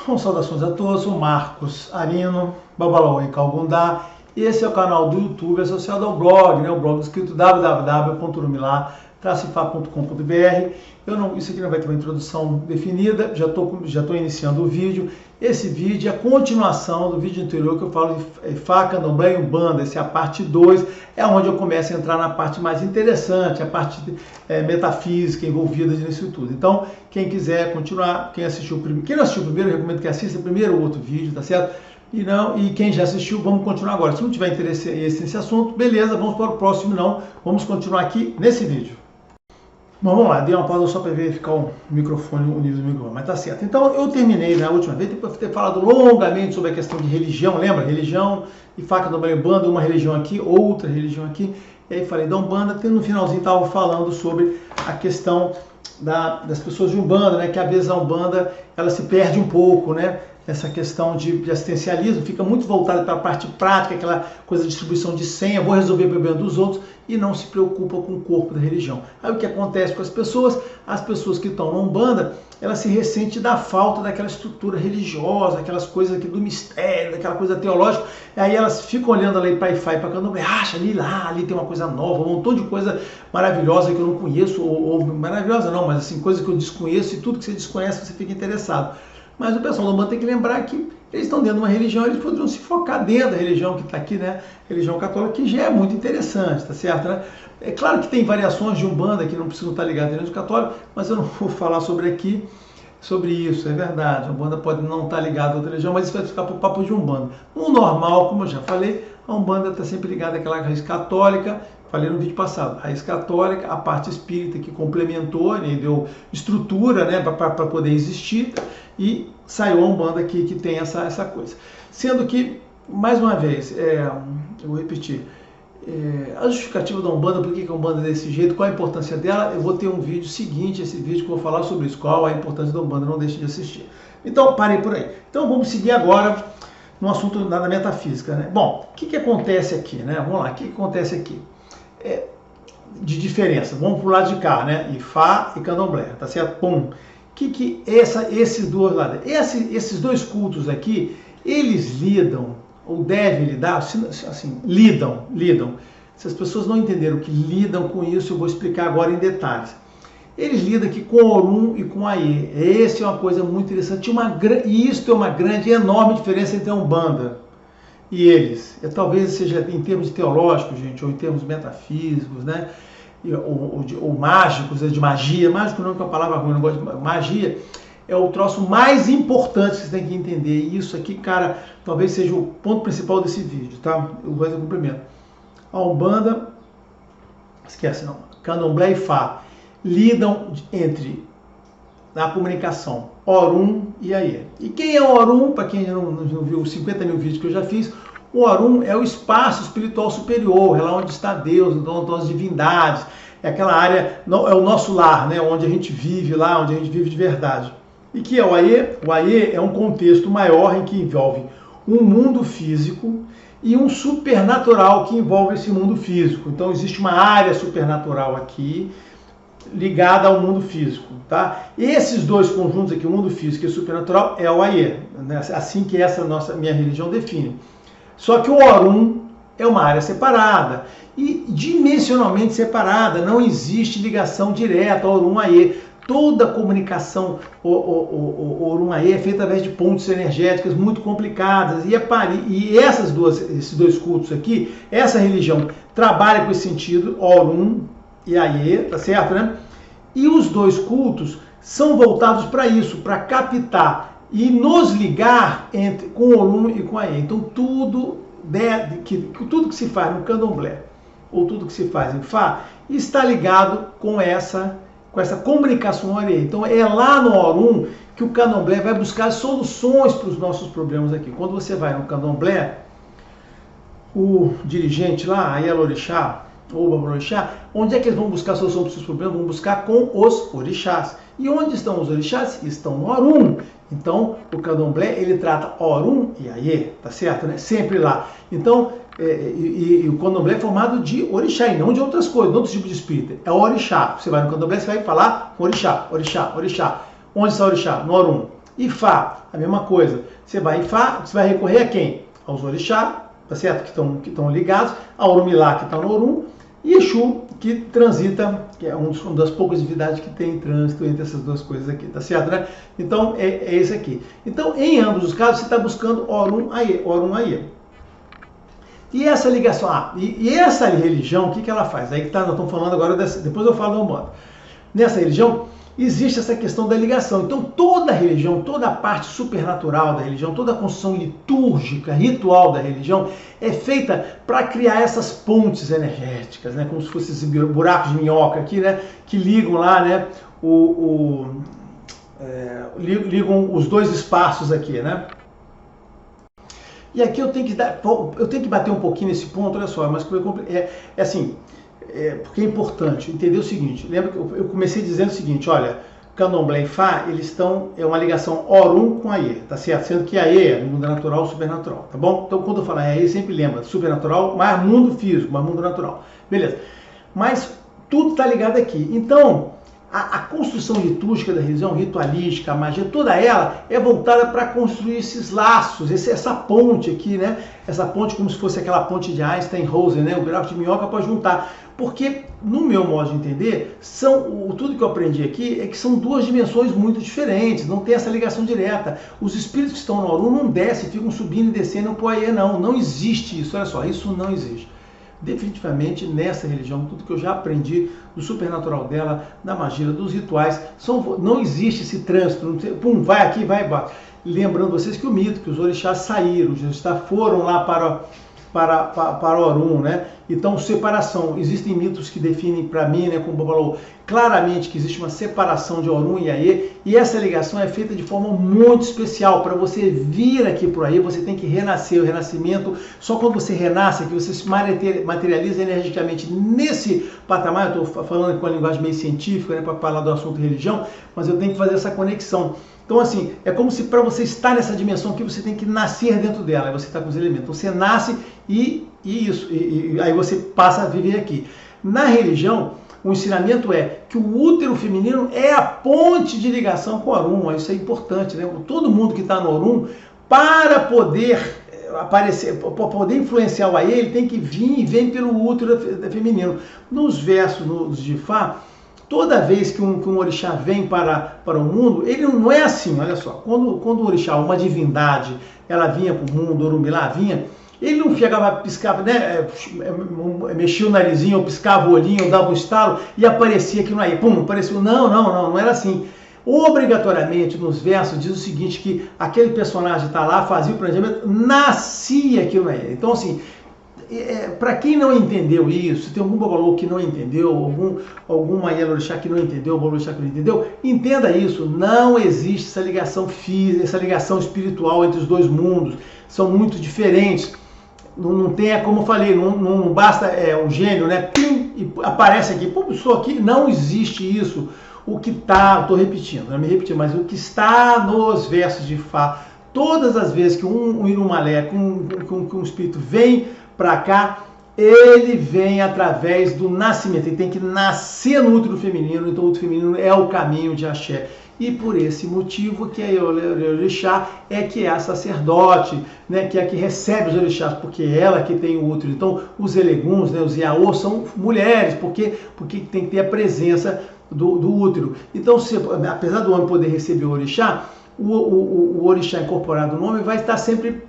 Bom, saudações a todos, sou Marcos Arino, Babalaô em Calgundá. Esse é o canal do YouTube associado ao blog, o blog escrito www.urumilá-ifá.com.br. Isso aqui não vai ter uma introdução definida, já estou iniciando o vídeo. Esse vídeo é a continuação do vídeo anterior que eu falo de Ifá, Candomblé e Umbanda. Essa é a parte 2, é onde eu começo a entrar na parte mais interessante, a parte metafísica envolvida nisso tudo. Então, quem quiser continuar, quem não assistiu o primeiro, eu recomendo que assista primeiro o outro vídeo, tá certo? E quem já assistiu, vamos continuar agora. Se não tiver interesse nesse assunto, beleza, vamos para o próximo. Não, vamos continuar aqui nesse vídeo. Bom, vamos lá, dei uma pausa só para verificar o microfone, o nível do microfone, mas tá certo. Então, eu terminei na última vez, depois de ter falado longamente sobre a questão de religião, lembra? Religião, Ifá, Candomblé e Umbanda, uma religião aqui, outra religião aqui. E aí falei da Umbanda, no finalzinho estava falando sobre a questão das pessoas de Umbanda, né? Que às vezes a Umbanda, ela se perde um pouco, né? Essa questão de assistencialismo fica muito voltada para a parte prática, aquela coisa de distribuição de senha, vou resolver o problema dos outros e não se preocupa com o corpo da religião. Aí o que acontece com as pessoas que estão na Umbanda, elas se ressentem da falta daquela estrutura religiosa, aquelas coisas aqui do mistério, daquela coisa teológica, e aí elas ficam olhando ali para Ifá e para Candomblé, acha ali tem uma coisa nova, um montão de coisa maravilhosa que eu não conheço, ou maravilhosa não, mas assim, coisa que eu desconheço, e tudo que você desconhece você fica interessado. Mas o pessoal do Umbanda tem que lembrar que eles estão dentro de uma religião, eles poderiam se focar dentro da religião que está aqui, né? Religião católica, que já é muito interessante, tá certo, né? É claro que tem variações de Umbanda que não precisam estar ligadas à religião católica, mas eu não vou falar sobre isso, é verdade. A Umbanda pode não estar ligada a outra religião, mas isso vai ficar para o papo de Umbanda. No normal, como eu já falei, a Umbanda está sempre ligada àquela raiz católica. Falei no vídeo passado, raiz católica, a parte espírita que complementou, né, deu estrutura, né, para poder existir, e saiu a Umbanda aqui que tem essa coisa. Sendo que, mais uma vez, eu vou repetir, a justificativa da Umbanda, por que a Umbanda é desse jeito, qual a importância dela, eu vou ter um vídeo seguinte, esse vídeo que eu vou falar sobre isso, qual a importância da Umbanda, não deixe de assistir. Então, parei por aí. Então, vamos seguir agora no assunto da metafísica, né? Bom, o que acontece aqui, né? Vamos lá, o que acontece aqui? De diferença, vamos pro lado de cá, né? Ifá e Candomblé, tá certo? Pum. Esses dois lados, esses dois cultos aqui, eles lidam, ou devem lidar, assim, lidam. Se as pessoas não entenderam que lidam com isso, eu vou explicar agora em detalhes. Eles lidam aqui com Orum e com Aie. Essa é uma coisa muito interessante. E isso é uma grande, enorme diferença entre a Umbanda e eles. Talvez seja em termos teológicos, gente, ou em termos metafísicos, né? Ou mágicos, de magia. Mágico não é uma palavra ruim, eu não gosto de magia. É o troço mais importante que você tem que entender. E isso aqui, cara, talvez seja o ponto principal desse vídeo, tá? Eu vou fazer o cumprimento. A Umbanda, esquece não, Candomblé e Ifá lidam na comunicação Orum e Aie. E quem é o Orum? Para quem não viu os 50 mil vídeos que eu já fiz, o Orum é o espaço espiritual superior, é lá onde está Deus, onde estão as divindades, é aquela área, é o nosso lar, né, onde a gente vive lá, onde a gente vive de verdade. E que é o Aie? O Aie é um contexto maior em que envolve um mundo físico e um supernatural que envolve esse mundo físico. Então existe uma área supernatural aqui, ligada ao mundo físico, tá? Esses dois conjuntos aqui, o mundo físico e o supernatural, é o Aie, né? Assim que minha religião define. Só que o Orum é uma área separada e dimensionalmente separada, não existe ligação direta Orum-Aie. Toda a comunicação Orum-Aie é feita através de pontes energéticas muito complicadas e esses dois cultos aqui, essa religião trabalha com esse sentido, Orum e Aie, tá certo, né? E os dois cultos são voltados para isso, para captar e nos ligar com Orum e com Aie. Então tudo que se faz no Candomblé ou tudo que se faz em Ifá está ligado com essa comunicação Aie. Então é lá no Orum que o Candomblé vai buscar soluções para os nossos problemas aqui. Quando você vai no Candomblé, o dirigente lá, Aielorixá, ou Babalorixá, onde é que eles vão buscar a solução para os seus problemas? Vão buscar com os orixás. E onde estão os orixás? Estão no Orum. Então, o Candomblé, ele trata Orum e Aie, tá certo, né? Sempre lá. Então, o Candomblé é formado de orixá e não de outras coisas, de outros tipos de espírito. É orixá. Você vai no Candomblé, você vai falar orixá, orixá, orixá. Onde está o orixá? No Orum. Ifá, a mesma coisa. Você vai Ifá, você vai recorrer a quem? Aos orixá, tá certo? Que estão ligados, a Orumilá, que está no Orum, e Exu, que transita, que é uma das poucas divindades que tem trânsito entre essas duas coisas aqui, tá certo, né? Então, é esse aqui. Então, em ambos os casos, você está buscando Orum Aie. E essa ligação, e essa religião, o que ela faz? Aí que nós estamos falando agora, depois eu falo da Umbanda. Nessa religião, existe essa questão da ligação. Então, toda a religião, toda a parte supernatural da religião, toda a construção litúrgica, ritual da religião, é feita para criar essas pontes energéticas, né? Como se fossem esses buracos de minhoca aqui, né? Que ligam lá, né? Ligam os dois espaços aqui, né? E aqui eu tenho que bater um pouquinho nesse ponto, olha só, mas assim, porque é importante entender o seguinte. Lembra que eu comecei dizendo o seguinte, olha, Candomblé e Fá, é uma ligação Orum com Aie, tá certo? Sendo que Aie é mundo natural, supernatural, tá bom? Então quando eu falar Aie, sempre lembra, supernatural, mais mundo físico, mais mundo natural, beleza? Mas tudo está ligado aqui. Então, a construção litúrgica da religião, ritualística, a magia, toda ela é voltada para construir esses laços, essa ponte aqui, né? Essa ponte como se fosse aquela ponte de Einstein-Rosen, né? O buraco de minhoca para juntar. Porque, no meu modo de entender, tudo que eu aprendi aqui é que são duas dimensões muito diferentes, não tem essa ligação direta. Os espíritos que estão no Orum não descem, ficam subindo e descendo para o Aie, não existe isso, olha só, isso não existe. Definitivamente nessa religião, tudo que eu já aprendi do supernatural dela, da magia, dos rituais, não existe esse trânsito, pum, vai aqui, vai embora. Lembrando vocês que o mito, que os orixás saíram, os orixás foram lá para Orum, né? Então, separação. Existem mitos que definem para mim, né, como o Bobo falou, claramente que existe uma separação de Orum e Aie, e essa ligação é feita de forma muito especial. Para você vir aqui para o Aie, você tem que renascer. O renascimento, só quando você renasce, que você se materializa energicamente nesse patamar. Eu estou falando com a linguagem meio científica, né, para falar do assunto religião, mas eu tenho que fazer essa conexão. Então, assim, é como se para você estar nessa dimensão aqui, você tem que nascer dentro dela, aí você está com os elementos. Você nasce e aí você passa a viver aqui. Na religião, o ensinamento é que o útero feminino é a ponte de ligação com o Orum. Isso é importante, né? Todo mundo que está no Orum, para poder aparecer, para poder influenciar o Aie, ele tem que vir e vem pelo útero feminino. Nos versos de Fá, toda vez que um orixá vem para o mundo, ele não é assim, olha só. Quando o orixá, uma divindade, ela vinha para o mundo, Orumilá vinha, ele não chegava, piscava, né, mexia o narizinho, ou piscava o olhinho, ou dava um estalo e aparecia aqui no Aie. Pum, apareceu. Não era assim. Obrigatoriamente, nos versos, diz o seguinte, que aquele personagem está lá, fazia o planejamento, nascia aqui no Aie. Então, assim, para quem não entendeu isso, se tem algum babalô que não entendeu, alguma Yelorixá que não entendeu, babalorixá que não entendeu, entenda isso, não existe essa ligação física, essa ligação espiritual entre os dois mundos, são muito diferentes. Não tem, como eu falei, não basta um gênio, né? Pim, e aparece aqui, pô, estou aqui, não existe isso. O que está, estou repetindo, não me repetir, mas o que está nos versos de Fá, todas as vezes que um Irumalé, que um espírito vem para cá, ele vem através do nascimento, ele tem que nascer no útero feminino, então o útero feminino é o caminho de Axé. E por esse motivo que a orixá que é a sacerdote, né, que é a que recebe os orixás, porque é ela que tem o útero. Então os eleguns, né, os iaô são mulheres, porque tem que ter a presença do útero. Então, apesar do homem poder receber o orixá, o orixá incorporado no homem vai estar sempre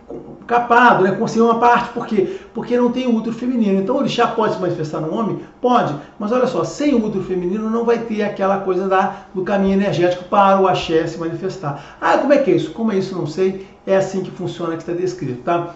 capado, né, com uma parte. Por quê? Porque não tem o útero feminino. Então o orixá pode se manifestar no homem? Pode, mas olha só, sem o útero feminino não vai ter aquela coisa do caminho energético para o axé se manifestar. Como é que é isso? Como é isso? Não sei. É assim que funciona, que está descrito, tá?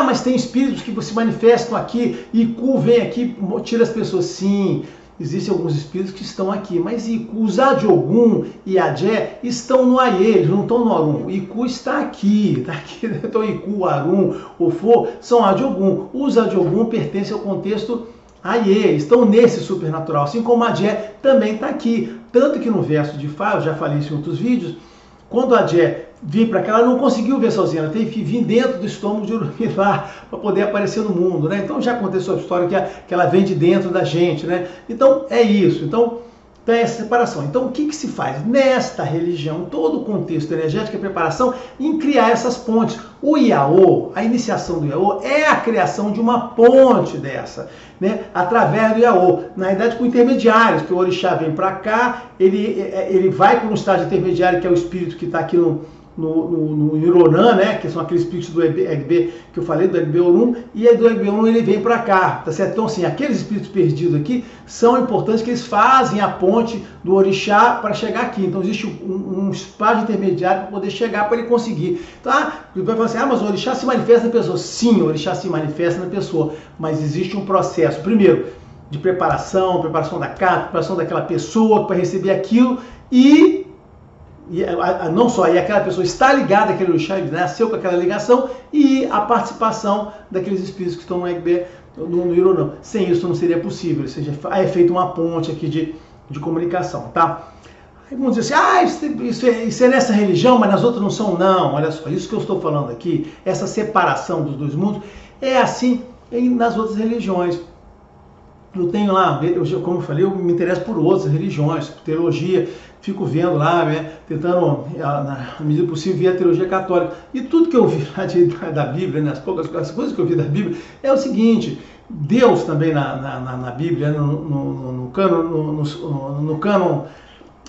Mas tem espíritos que se manifestam aqui, Iku vem aqui, tira as pessoas. Sim, existem alguns espíritos que estão aqui, mas Iku, os Adiogun e Adé estão no Aie, eles não estão no Orum. Iku está aqui, então Iku, Arum, Ofô são Adiogun. Os Adiogun pertencem ao contexto Aie, estão nesse supernatural, assim como Adé também está aqui. Tanto que no verso de Fá, eu já falei isso em outros vídeos, quando Adé vir para cá, ela não conseguiu ver sozinha, ela teve que vir dentro do estômago de Orumilá para poder aparecer no mundo, né? Então já aconteceu a história que ela vem de dentro da gente, né? Então é isso. Então Então é essa separação. Então o que, que se faz? Nesta religião, todo o contexto energético é preparação em criar essas pontes. O Iaô, a iniciação do Iaô, é a criação de uma ponte dessa, né? Através do Iaô. Na realidade, com intermediários, que o orixá vem para cá, ele vai para um estágio intermediário, que é o espírito que está aqui no Irorã, né, que são aqueles espíritos do Egbe que eu falei, do Egbe Orum, e aí do Egbe Orum ele vem para cá, tá certo? Então, assim, aqueles espíritos perdidos aqui são importantes, que eles fazem a ponte do orixá para chegar aqui. Então, existe um espaço intermediário para poder chegar, para ele conseguir. Tá? Ele vai falar assim, mas o orixá se manifesta na pessoa. Sim, o orixá se manifesta na pessoa, mas existe um processo, primeiro, de preparação da carta, preparação daquela pessoa para receber aquilo, e não só aí aquela pessoa está ligada àquele orixá, ele nasceu com aquela ligação, e a participação daqueles espíritos que estão no Egbe, no Irorã. Sem isso não seria possível, ou seja, é feita uma ponte aqui de comunicação, tá? Aí vamos dizer assim, isso é nessa religião, mas nas outras não são, não. Olha só, isso que eu estou falando aqui, essa separação dos dois mundos, é assim nas outras religiões. Eu tenho lá, como eu falei, eu me interesso por outras religiões, por teologia, fico vendo lá, né, tentando, na medida possível, ver a teologia católica. E tudo que eu vi da Bíblia, né, as coisas que eu vi da Bíblia, é o seguinte: Deus também na Bíblia, no cânon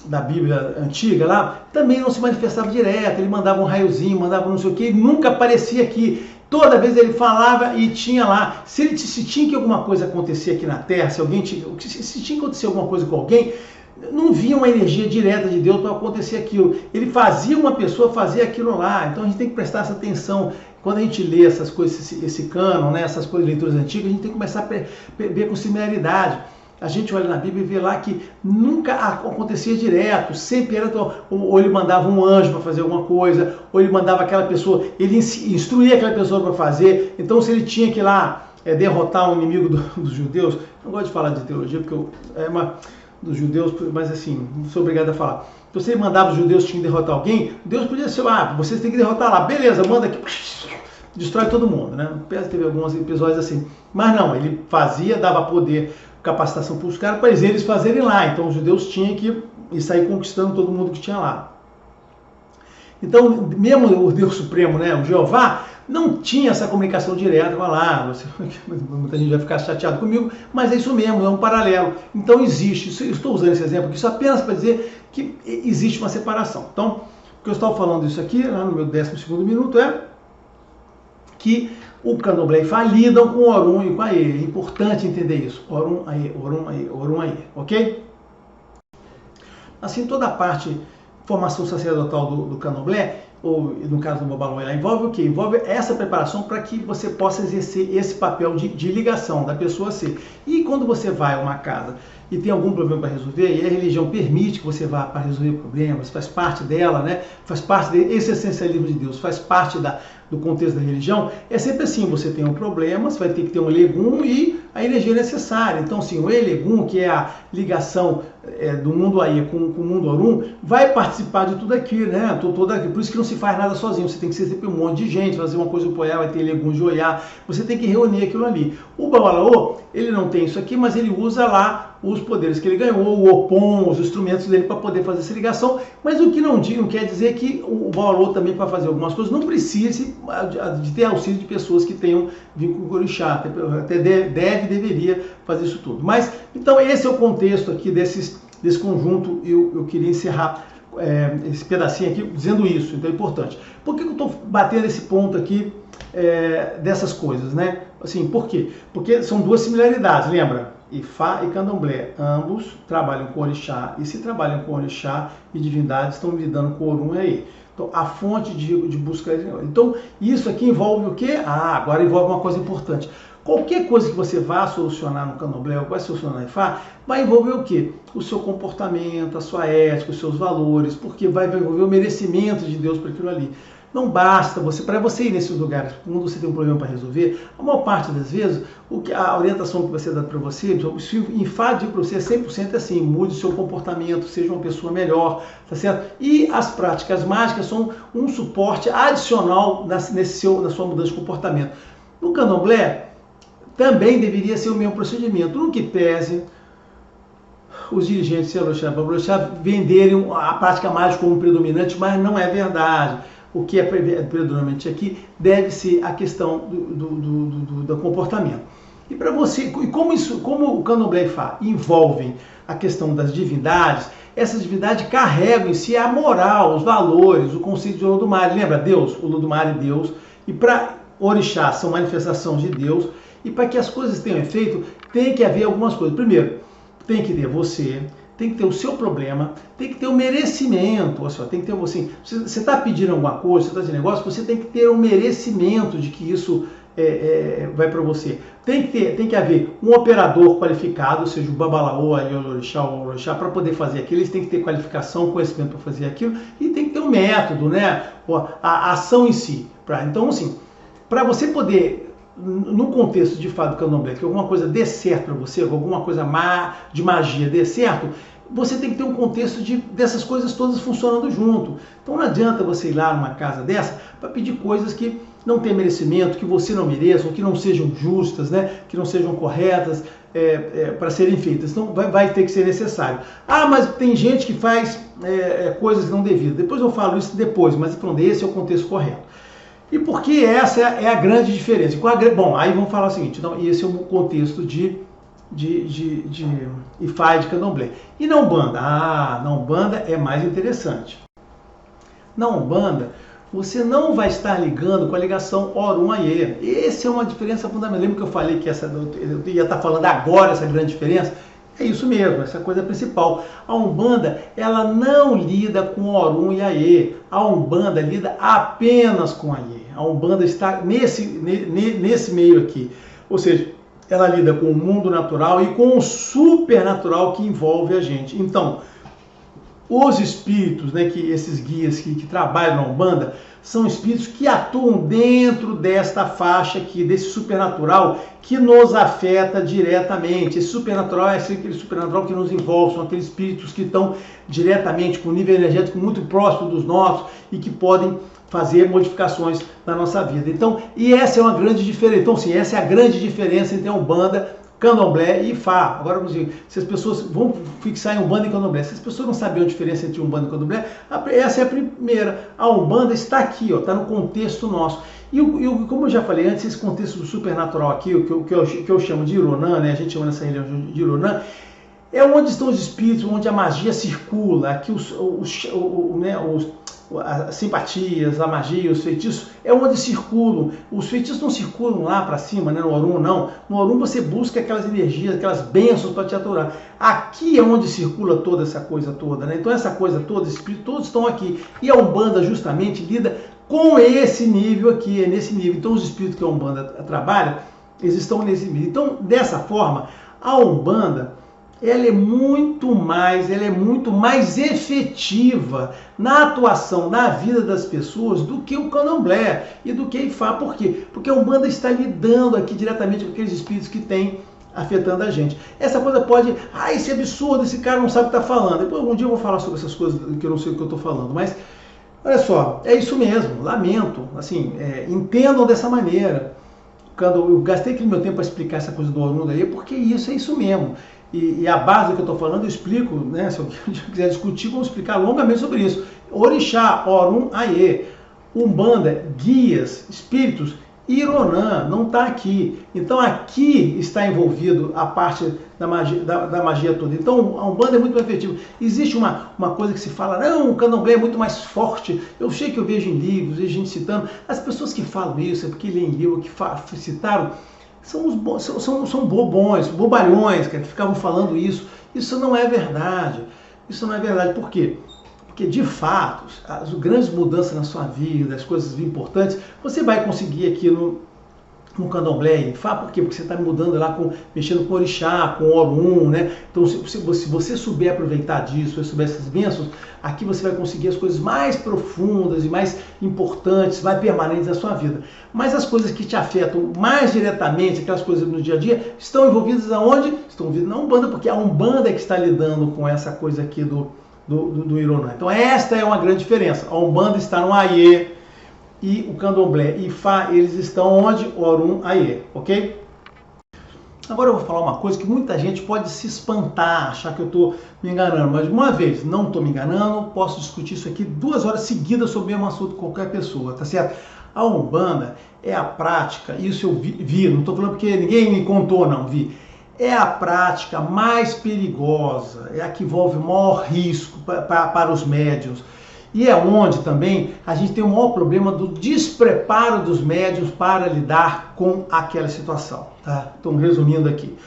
da Bíblia antiga lá, também não se manifestava direto, ele mandava um raiozinho, mandava não sei o que, ele nunca aparecia aqui. Toda vez ele falava e tinha lá, se tinha que alguma coisa acontecer aqui na Terra, se tinha que acontecer alguma coisa com alguém, não via uma energia direta de Deus para acontecer aquilo. Ele fazia uma pessoa fazer aquilo lá. Então a gente tem que prestar essa atenção. Quando a gente lê essas coisas, esse cânon, né, essas coisas, leituras antigas, a gente tem que começar a ver com similaridade. A gente olha na Bíblia e vê lá que nunca acontecia direto, sempre era, ou ele mandava um anjo para fazer alguma coisa, ou ele mandava aquela pessoa, ele instruía aquela pessoa para fazer. Então, se ele tinha que ir lá derrotar um inimigo dos judeus, não gosto de falar de teologia, porque dos judeus, mas assim, não sou obrigado a falar. Então, se ele mandava os judeus tinham que derrotar alguém, Deus podia ser, vocês têm que derrotar lá, beleza, manda aqui, destrói todo mundo, né? Teve alguns episódios assim, mas não, ele fazia, dava poder, capacitação para os caras, para eles fazerem lá. Então os judeus tinham que sair conquistando todo mundo que tinha lá. Então, mesmo o Deus Supremo, né, o Jeová, não tinha essa comunicação direta com lá. Muita gente vai ficar chateado comigo, mas é isso mesmo, é um paralelo. Então existe, estou usando esse exemplo aqui só apenas para dizer que existe uma separação. Então, o que eu estou falando isso aqui, lá no meu 12º minuto, é que o Candomblé e Ifá lidam com o Orum e com a Aie. É importante entender isso. Orum, Aie, Orum, Aie, Orum, Aie. Ok? Assim, toda a parte formação sacerdotal do Candomblé, ou no caso do Babaloé, envolve o quê? Envolve essa preparação para que você possa exercer esse papel de ligação da pessoa a ser. E quando você vai a uma casa e tem algum problema para resolver, e a religião permite que você vá para resolver problemas, faz parte dela, né? Faz parte desse essencialismo de Deus, faz parte do contexto da religião, é sempre assim, você tem um problema, você vai ter que ter um Elegum e a energia necessária. Então, sim, o Elegum, que é a ligação do mundo Aie com o mundo Orum, vai participar de tudo aquilo, né? Por isso que não se faz nada sozinho, você tem que ser sempre um monte de gente, fazer uma coisa apoiar, vai ter Elegum de Oiá, você tem que reunir aquilo ali. O Babalaô, ele não tem isso aqui, mas ele usa lá os poderes que ele ganhou, o Opom, os instrumentos dele para poder fazer essa ligação, mas o que não quer dizer que o Babalaô também, para fazer algumas coisas, não precise de ter auxílio de pessoas que tenham vínculo com o orixá, até deveria fazer isso tudo. Mas, então, esse é o contexto aqui desse conjunto. Eu queria encerrar esse pedacinho aqui dizendo isso, então é importante. Por que eu estou batendo esse ponto aqui dessas coisas, né? Assim, por quê? Porque são duas similaridades, lembra? Ifá e Candomblé, ambos trabalham com orixá, e se trabalham com orixá e divindades, estão lidando com Orum e Aie. Então, a fonte de busca... Então, isso aqui envolve o quê? Agora envolve uma coisa importante. Qualquer coisa que você vá solucionar no Candomblé ou vai solucionar no Ifá, vai envolver o quê? O seu comportamento, a sua ética, os seus valores, porque vai envolver o merecimento de Deus para aquilo ali. Não basta para você ir nesses lugares, quando você tem um problema para resolver, a maior parte das vezes, a orientação que vai ser dada para você, se enfade para você 100% é assim, mude o seu comportamento, seja uma pessoa melhor, tá certo? E as práticas mágicas são um suporte adicional na sua mudança de comportamento. No Candomblé, também deveria ser o mesmo procedimento, no que pese os dirigentes de Orixá venderem a prática mágica como predominante, mas não é verdade. O que é predominante aqui deve ser a questão do comportamento. E para você, como o Candomblé e Ifá envolvem a questão das divindades, essas divindades carregam em si a moral, os valores, o conceito de Olodumare. Lembra Deus? Olodumare, Deus. E para Orixá são manifestações de Deus. E para que as coisas tenham efeito, tem que haver algumas coisas. Primeiro, tem que ter você, tem que ter o seu problema, tem que ter o merecimento. Ou seja, tem que ter assim, você está pedindo alguma coisa, você está fazendo negócio, você tem que ter o merecimento de que isso vai para você. Tem que haver um operador qualificado, ou seja, o Babalaô, o Orixá, para poder fazer aquilo. Eles têm que ter qualificação, conhecimento para fazer aquilo, e tem que ter um método, né? A ação em si. Então, assim, para você poder, no contexto de fato do Candomblé, que alguma coisa dê certo para você, alguma coisa de magia dê certo, você tem que ter um contexto dessas coisas todas funcionando junto. Então não adianta você ir lá numa casa dessa para pedir coisas que não tem merecimento, que você não mereça, ou que não sejam justas, né? Que não sejam corretas para serem feitas. Então vai ter que ser necessário. Ah, mas tem gente que faz coisas não devidas. Depois eu falo isso depois, mas falando, esse é o contexto correto. E por que essa é a grande diferença? Bom, aí vamos falar o seguinte, então, esse é o contexto de Ifá e de Candomblé. E na Umbanda? Na Umbanda é mais interessante. Na Umbanda, você não vai estar ligando com a ligação Orum-Ayê. Essa é uma diferença fundamental. Lembra que eu falei que eu ia estar falando agora essa grande diferença? É isso mesmo, essa coisa principal. A Umbanda, ela não lida com Orum e Ayê. A Umbanda lida apenas com Ayê. A Umbanda está nesse meio aqui. Ou seja, ela lida com o mundo natural e com o supernatural que envolve a gente. Então, os espíritos, né, esses guias que trabalham na Umbanda, são espíritos que atuam dentro desta faixa aqui, desse supernatural que nos afeta diretamente. Esse supernatural é aquele supernatural que nos envolve, são aqueles espíritos que estão diretamente com um nível energético muito próximo dos nossos e que podem fazer modificações na nossa vida. Então, e essa é uma grande diferença. Então, sim, essa é a grande diferença entre a Umbanda, Candomblé e Ifá. Agora, vamos dizer, se as pessoas vão fixar em Umbanda e Candomblé, se as pessoas não sabem a diferença entre Umbanda e Candomblé, essa é a primeira. A Umbanda está aqui, está no contexto nosso. E como eu já falei antes, esse contexto do supernatural aqui, o que eu chamo de Ironã, né? A gente chama nessa religião de Ironã, é onde estão os espíritos, onde a magia circula, aqui as simpatias, a magia, os feitiços, é onde circulam. Os feitiços não circulam lá para cima, né, no Orum, não. No Orum você busca aquelas energias, aquelas bênçãos para te aturar. Aqui é onde circula toda essa coisa toda, né? Então essa coisa toda, os espíritos todos estão aqui. E a Umbanda justamente lida com esse nível aqui, é nesse nível. Então os espíritos que a Umbanda trabalha, eles estão nesse nível. Então, dessa forma, a Umbanda ela é muito mais efetiva na atuação na vida das pessoas do que o Candomblé e do que a Ifá. Por quê? Porque a Umbanda está lidando aqui diretamente com aqueles espíritos que têm afetando a gente. Essa coisa pode, esse absurdo, esse cara não sabe o que está falando. Depois um dia eu vou falar sobre essas coisas que eu não sei o que eu estou falando, mas olha só, é isso mesmo, lamento, assim, entendam dessa maneira. Quando eu gastei aquele meu tempo para explicar essa coisa do Orum daí, porque isso é isso mesmo. E a base do que eu estou falando eu explico, né? Se eu quiser discutir, vamos explicar longamente sobre isso. Orixá, Orum, Ayê, Umbanda, guias, espíritos, Ironã, não está aqui. Então aqui está envolvido a parte da magia toda. Então a Umbanda é muito mais efetiva. Existe uma coisa que se fala, não, o Candomblé é muito mais forte. Eu sei que eu vejo em livros, vejo gente citando. As pessoas que falam isso, é porque leem livro, que citaram, são bobões, bobalhões, que ficavam falando isso. Isso não é verdade. Isso não é verdade. Por quê? Porque, de fato, as grandes mudanças na sua vida, as coisas importantes, você vai conseguir aqui no Candomblé e Ifá. Por quê? Porque você está mudando lá, mexendo com Orixá, com Orum, né? Então, se você souber aproveitar disso, se souber essas bênçãos, aqui você vai conseguir as coisas mais profundas e mais importantes, mais permanentes da sua vida. Mas as coisas que te afetam mais diretamente, aquelas coisas no dia a dia, estão envolvidas aonde? Estão envolvidas na Umbanda, porque a Umbanda é que está lidando com essa coisa aqui do Ironã. Então esta é uma grande diferença. A Umbanda está no Ayê e o Candomblé e Ifá, eles estão onde? Orum, Ayê, ok? Agora eu vou falar uma coisa que muita gente pode se espantar, achar que eu estou me enganando, mas uma vez, não estou me enganando, posso discutir isso aqui 2 horas seguidas sobre o mesmo assunto com qualquer pessoa, tá certo? A Umbanda é a prática, isso eu vi, não estou falando porque ninguém me contou, não, vi. É a prática mais perigosa, é a que envolve o maior risco para os médiuns. E é onde também a gente tem o maior problema do despreparo dos médiuns para lidar com aquela situação. Tá? Então, resumindo aqui.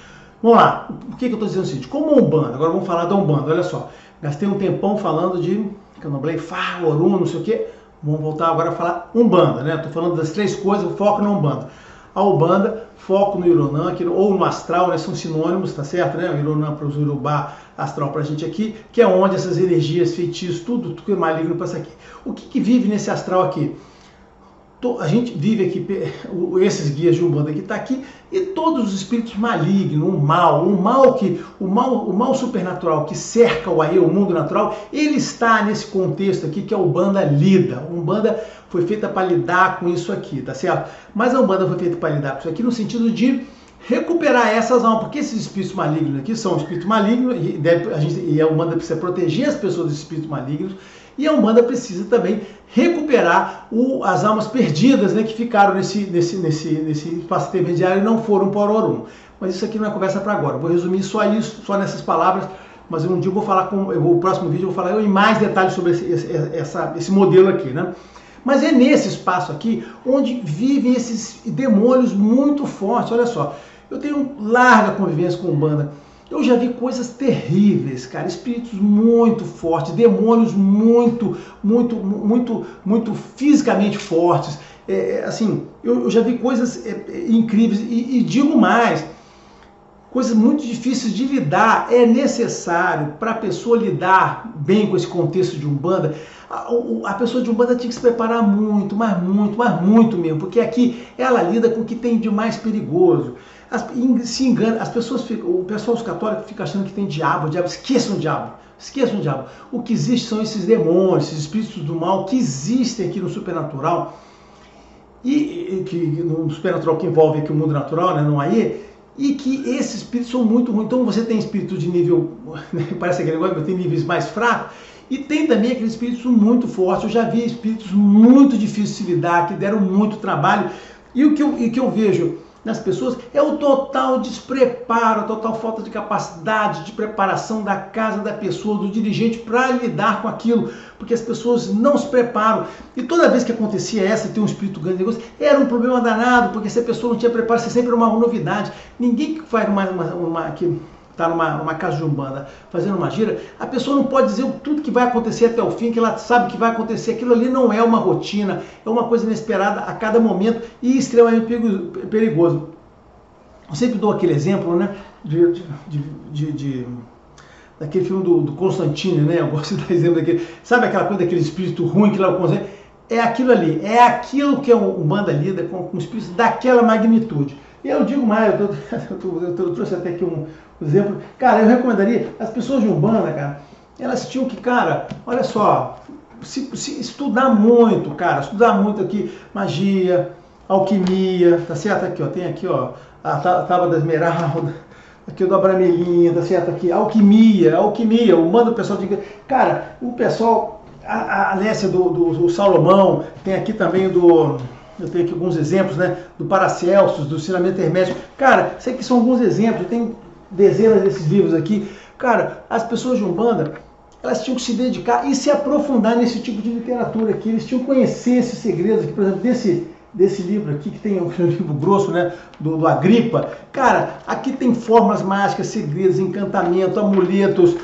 Vamos lá, por que eu estou dizendo o seguinte? Como Umbanda, agora vamos falar da Umbanda, olha só. Gastei um tempão falando de Candomblé, Fá, Orum, não sei o quê. Vamos voltar agora a falar Umbanda, né? Estou falando das 3 coisas, foco na Umbanda. A Umbanda, foco no Ironã, ou no astral, né? São sinônimos, tá certo? Né? O Ironã para os Urubá, astral para a gente aqui, que é onde essas energias, feitiços, tudo que é maligno passa aqui. O que vive nesse astral aqui? A gente vive aqui, esses guias de Umbanda que está aqui, e todos os espíritos malignos, o mal supernatural que cerca o mundo natural, ele está nesse contexto aqui que a Umbanda lida. A Umbanda foi feita para lidar com isso aqui, tá certo? Mas a Umbanda foi feita para lidar com isso aqui no sentido de recuperar essas almas, porque esses espíritos malignos aqui são espíritos malignos, e a Umbanda precisa proteger as pessoas dos espíritos malignos, e a Umbanda precisa também recuperar as almas perdidas, né, que ficaram nesse espaço intermediário e não foram para o Orum. Mas isso aqui não é conversa para agora. Eu vou resumir só isso, nessas palavras, mas um dia eu vou falar o próximo vídeo eu vou falar em mais detalhes sobre esse modelo aqui, né? Mas é nesse espaço aqui onde vivem esses demônios muito fortes. Olha só, eu tenho larga convivência com Umbanda. Eu já vi coisas terríveis, cara, espíritos muito fortes, demônios muito fisicamente fortes. Assim, eu já vi coisas incríveis e digo mais, coisas muito difíceis de lidar. É necessário para a pessoa lidar bem com esse contexto de Umbanda. A pessoa de Umbanda tinha que se preparar muito, mas muito mesmo, porque aqui ela lida com o que tem de mais perigoso. Se engana, o pessoal, os católicos, fica achando que tem diabo, esqueçam o diabo. O que existe são esses demônios, esses espíritos do mal que existem aqui no supernatural, e que no supernatural que envolve aqui o mundo natural, né, não aí, e que esses espíritos são muito ruins. Então você tem espíritos de nível, parece aquele negócio, tem níveis mais fracos, e tem também aqueles espíritos muito fortes. Eu já vi espíritos muito difíceis de se lidar, que deram muito trabalho, e o que eu vejo nas pessoas é o total despreparo, a total falta de capacidade, de preparação da casa da pessoa, do dirigente para lidar com aquilo, porque as pessoas não se preparam. E toda vez que acontecia ter um espírito grande negócio, era um problema danado, porque se a pessoa não tinha preparo, isso é sempre uma novidade. Ninguém que faz que está numa casa de Umbanda fazendo uma gira, a pessoa não pode dizer tudo que vai acontecer até o fim, que ela sabe que vai acontecer. Aquilo ali não é uma rotina, é uma coisa inesperada a cada momento e extremamente perigoso. Eu sempre dou aquele exemplo, né, daquele filme do Constantine, né? Eu gosto de dar exemplo daquele. Sabe aquela coisa daquele espírito ruim que lá o Constantine? É aquilo ali, é aquilo que a Umbanda lida com espíritos daquela magnitude. E eu digo mais, eu trouxe até aqui um exemplo. Cara, eu recomendaria, as pessoas de Umbanda, cara, elas tinham que, cara, olha só, se estudar muito, cara, estudar muito aqui, magia, alquimia, tá certo? Aqui, ó, tem aqui, ó, a Tábua da Esmeralda, aqui o do Abramelin, tá certo? Aqui, alquimia, Umbanda, o pessoal de... Cara, o pessoal, a Alessia do Salomão, tem aqui também eu tenho aqui alguns exemplos, né, do Paracelsus, do ensinamento hermético. Cara, isso aqui são alguns exemplos, eu tenho dezenas desses livros aqui. Cara, as pessoas de Umbanda, elas tinham que se dedicar e se aprofundar nesse tipo de literatura aqui. Eles tinham que conhecer esses segredos aqui, por exemplo, desse livro aqui, que tem um livro grosso, né, do Agripa. Cara, aqui tem fórmulas mágicas, segredos, encantamento, amuletos,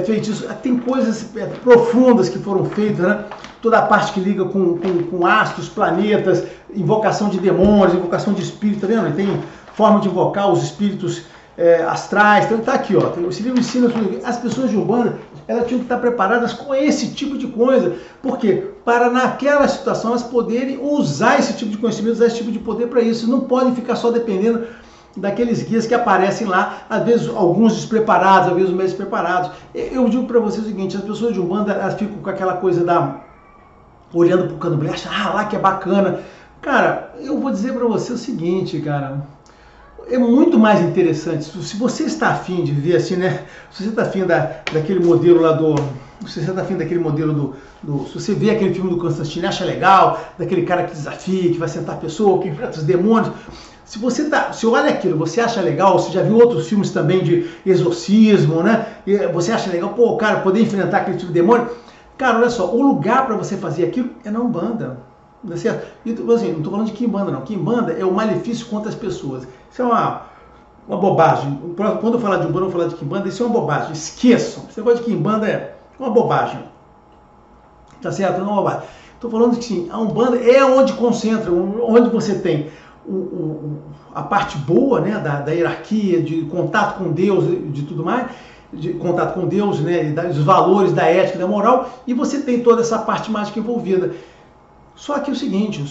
feitiços. Tem coisas profundas que foram feitas, né? Toda a parte que liga com astros, planetas, invocação de demônios, invocação de espíritos, tá vendo? Tem forma de invocar os espíritos astrais. Então tá aqui, ó. Esse livro ensina tudo. As pessoas de Umbanda, elas tinham que estar preparadas com esse tipo de coisa. Por quê? Para naquela situação elas poderem usar esse tipo de conhecimento, usar esse tipo de poder para isso. Não podem ficar só dependendo daqueles guias que aparecem lá, às vezes alguns despreparados, às vezes meio despreparados. Eu digo para vocês o seguinte, as pessoas de Umbanda, elas ficam com aquela coisa olhando pro Candomblé, acham, lá que é bacana. Cara, eu vou dizer para você o seguinte, cara, é muito mais interessante. Se você está afim de viver assim, né? Se você está afim daquele modelo lá do... Se você está afim daquele modelo se você vê aquele filme do Constantine, acha legal, daquele cara que desafia, que vai sentar a pessoa, que enfrenta os demônios. Se você olha aquilo, você acha legal, você já viu outros filmes também de exorcismo, né? E você acha legal, pô, cara, poder enfrentar aquele tipo de demônio. Cara, olha só, o lugar para você fazer aquilo é na Umbanda. Não é certo? E, assim, não estou falando de Quimbanda, não. Quimbanda é o malefício contra as pessoas. Isso é uma bobagem. Quando eu falar de Umbanda, eu vou falar de Quimbanda, isso é uma bobagem. Esqueçam. Esse negócio de Quimbanda é uma bobagem. Tá certo? Não é uma bobagem. Estou falando que sim, a Umbanda é onde concentra, onde você tem a parte boa, né, da hierarquia, de contato com Deus, de tudo mais, de contato com Deus, né, dos valores, da ética, da moral, e você tem toda essa parte mágica envolvida. Só que é o seguinte,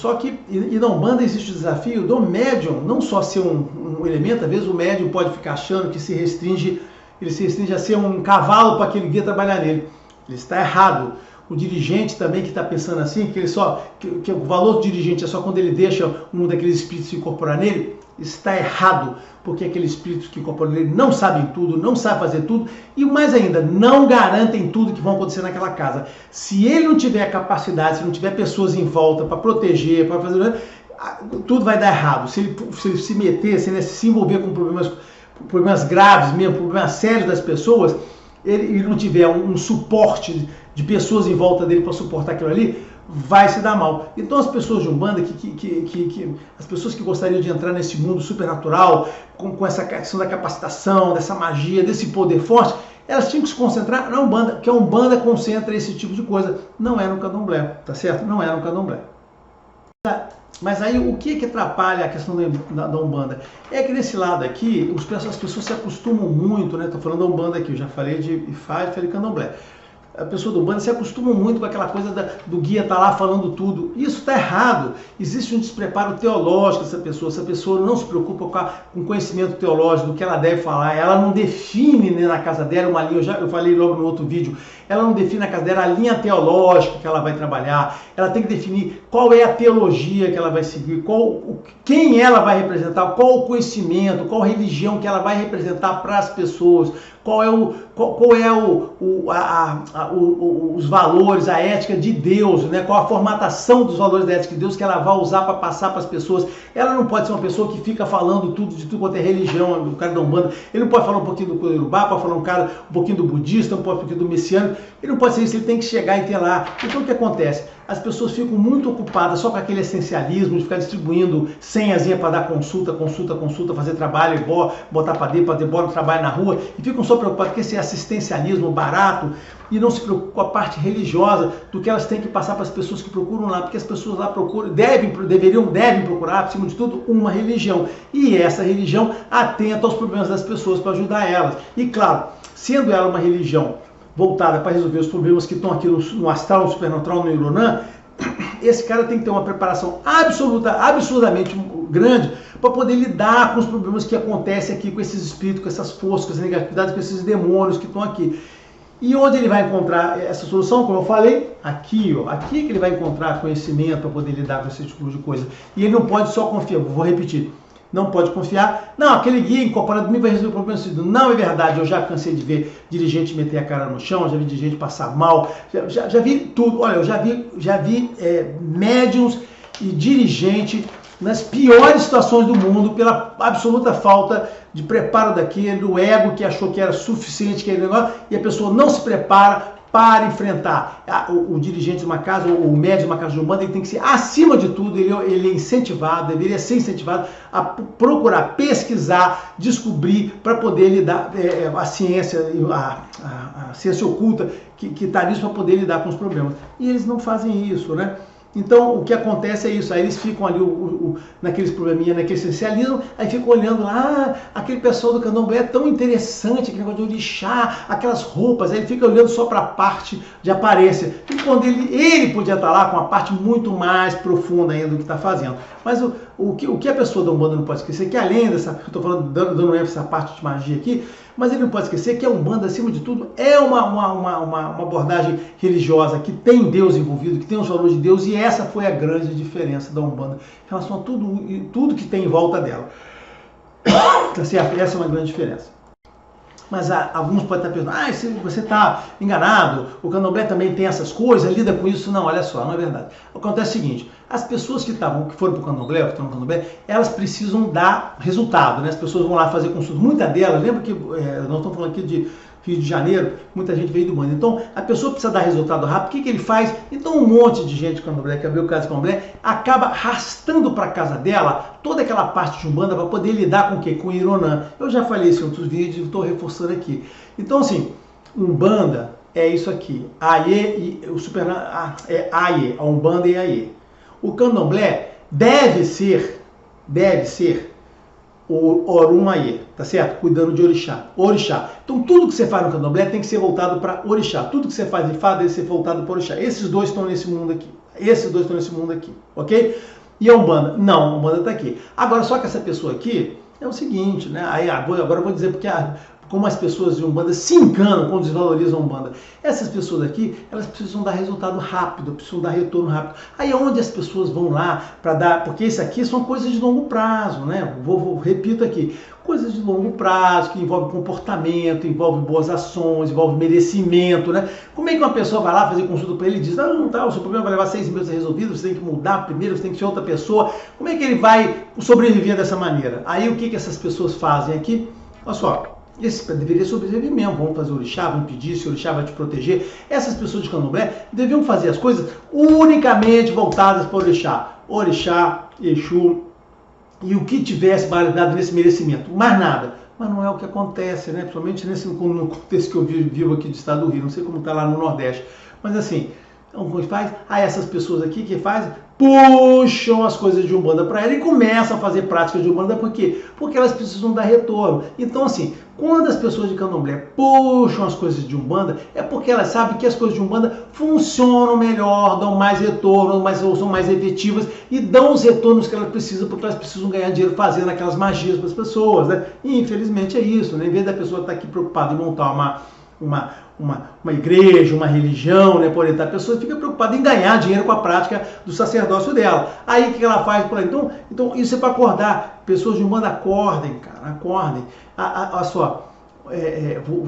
e na Umbanda existe o desafio do médium, não só ser um elemento, às vezes o médium pode ficar achando que ele se restringe a ser um cavalo para aquele guia trabalhar nele. Ele está errado. O dirigente também que está pensando assim, que o valor do dirigente é só quando ele deixa um daqueles espíritos se incorporar nele, está errado, porque aqueles espíritos que incorporam nele não sabem tudo, não sabem fazer tudo, e mais ainda, não garantem tudo que vai acontecer naquela casa. Se ele não tiver capacidade, se não tiver pessoas em volta para proteger, para fazer, tudo vai dar errado. Se ele se meter, se ele se envolver com problemas graves mesmo, problemas sérios das pessoas, ele não tiver um suporte de pessoas em volta dele para suportar aquilo ali, vai se dar mal. Então as pessoas de Umbanda, as pessoas que gostariam de entrar nesse mundo supernatural, com essa questão da capacitação, dessa magia, desse poder forte, elas tinham que se concentrar na Umbanda, porque a Umbanda concentra esse tipo de coisa. Não é no Candomblé, tá certo? Não é no Candomblé. Mas aí o que atrapalha a questão da Umbanda? É que nesse lado aqui, as pessoas se acostumam muito, né? Estou falando da Umbanda aqui, eu já falei de Ifá e falei de Candomblé. A pessoa do Umbanda se acostuma muito com aquela coisa do guia estar lá falando tudo. Isso está errado. Existe um despreparo teológico dessa pessoa. Essa pessoa não se preocupa com conhecimento teológico do que ela deve falar. Ela não define, né, na casa dela uma linha. Eu falei logo no outro vídeo. Ela não define na casa dela a linha teológica que ela vai trabalhar. Ela tem que definir qual é a teologia que ela vai seguir, quem ela vai representar, qual o conhecimento, qual religião que ela vai representar para as pessoas. Qual é os valores, a ética de Deus, né? Qual a formatação dos valores da ética de Deus que ela vai usar para passar para as pessoas. Ela não pode ser uma pessoa que fica falando tudo de tudo quanto é religião, o cara da Umbanda. Ele não pode falar um pouquinho do Yorubá, pode falar um pouquinho do budista, um pouquinho do messiânico. Ele não pode ser isso, ele tem que chegar e ter lá. Então o que acontece? As pessoas ficam muito ocupadas só com aquele essencialismo de ficar distribuindo senhazinha para dar consulta, fazer trabalho, botar para dentro, bora trabalho na rua, e ficam só preocupadas com esse assistencialismo barato e não se preocupam com a parte religiosa do que elas têm que passar para as pessoas que procuram lá, porque as pessoas lá devem procurar, acima de tudo, uma religião. E essa religião atenta aos problemas das pessoas para ajudar elas. E claro, sendo ela uma religião voltada para resolver os problemas que estão aqui no astral, no supernatural, no Irunã, esse cara tem que ter uma preparação absurdamente grande para poder lidar com os problemas que acontecem aqui com esses espíritos, com essas forças, com essas negatividades, com esses demônios que estão aqui. E onde ele vai encontrar essa solução? Como eu falei, aqui, ó, aqui que ele vai encontrar conhecimento para poder lidar com esse tipo de coisa. E ele não pode só confiar, vou repetir, não pode confiar. Não, aquele guia incorporado de mim vai resolver o problema. Não é verdade, eu já cansei de ver dirigente meter a cara no chão, já vi dirigente passar mal, já vi tudo. Olha, eu já vi médiums e dirigente nas piores situações do mundo pela absoluta falta de preparo daquele, do ego que achou que era suficiente aquele negócio, e a pessoa não se prepara para enfrentar. O dirigente de uma casa, o médium de uma casa de Umbanda, ele tem que ser, acima de tudo, ele é incentivado, deveria ser incentivado a procurar, pesquisar, descobrir, para poder lidar, a ciência, a ciência oculta que está nisso, para poder lidar com os problemas. E eles não fazem isso, né? Então, o que acontece é isso, aí eles ficam ali naqueles probleminhas, naquele essencialismo, aí ficam olhando lá, aquele pessoal do Candomblé é tão interessante, aquele negócio de orixá, aquelas roupas, aí ele fica olhando só para a parte de aparência, e quando ele podia estar lá com uma parte muito mais profunda ainda do que está fazendo. Mas o que a pessoa da Umbanda não pode esquecer, que além dessa, eu estou falando, dando ênfase essa parte de magia aqui, mas ele não pode esquecer que a Umbanda, acima de tudo, é uma abordagem religiosa que tem Deus envolvido, que tem os valores de Deus, e essa foi a grande diferença da Umbanda em relação a tudo que tem em volta dela. Tá certo? Essa é uma grande diferença. Mas alguns podem estar pensando, se você está enganado, o candomblé também tem essas coisas, lida com isso. Não, olha só, não é verdade. Acontece o seguinte, as pessoas que foram para o candomblé, que estão no candomblé, elas precisam dar resultado, né? As pessoas vão lá fazer consulta. Muita delas, lembra que nós estamos falando aqui de Rio de Janeiro, muita gente veio do mundo. Então, a pessoa precisa dar resultado rápido. O que ele faz? Então, um monte de gente do candomblé, que abriu o caso do candomblé, acaba arrastando para a casa dela toda aquela parte de Umbanda para poder lidar com o quê? Com o Ironã. Eu já falei isso em outros vídeos e estou reforçando aqui. Então, assim, Umbanda é isso aqui. Aie e o Super é Aie, a Umbanda e Aie. O candomblé deve ser o Orum Aie, tá certo? Cuidando de orixá. Então tudo que você faz no candomblé tem que ser voltado para orixá. Tudo que você faz de fada deve ser voltado para orixá. Esses dois estão nesse mundo aqui. Ok? E a Umbanda? Não, a Umbanda está aqui. Agora, só que essa pessoa aqui é o seguinte, né? Agora eu vou dizer porque como as pessoas de Umbanda se enganam quando desvalorizam a Umbanda. Essas pessoas aqui, elas precisam dar resultado rápido, precisam dar retorno rápido. Aí é onde as pessoas vão lá para dar, porque isso aqui são coisas de longo prazo, né? Repito aqui, coisas de longo prazo, que envolve comportamento, envolve boas ações, envolve merecimento, né? Como é que uma pessoa vai lá fazer consulta para ele e diz, não, tá, o seu problema vai levar 6 meses resolvido, você tem que mudar primeiro, você tem que ser outra pessoa. Como é que ele vai sobreviver dessa maneira? Aí o que essas pessoas fazem aqui? Olha só. Esse deveria sobreviver mesmo, vamos fazer orixá, vamos pedir se o orixá vai te proteger. Essas pessoas de candomblé deviam fazer as coisas unicamente voltadas para o orixá, Exu e o que tivesse validado nesse merecimento, mais nada. Mas não é o que acontece, né? Principalmente no contexto que eu vivo aqui do estado do Rio, não sei como está lá no Nordeste, mas assim, como faz? Essas pessoas aqui que fazem, puxam as coisas de Umbanda para ela e começam a fazer práticas de Umbanda. Por quê? Porque elas precisam dar retorno. Então, assim, quando as pessoas de candomblé puxam as coisas de Umbanda, é porque elas sabem que as coisas de Umbanda funcionam melhor, dão mais retorno, são mais efetivas e dão os retornos que elas precisam, porque elas precisam ganhar dinheiro fazendo aquelas magias para as pessoas, né? E infelizmente é isso, né? Em vez da pessoa estar aqui preocupada em montar uma igreja, uma religião, né, por a pessoa fica preocupada em ganhar dinheiro com a prática do sacerdócio dela. Aí o que ela faz? Então isso é para acordar. Pessoas de Umbanda, acordem, cara, acordem. Olha só,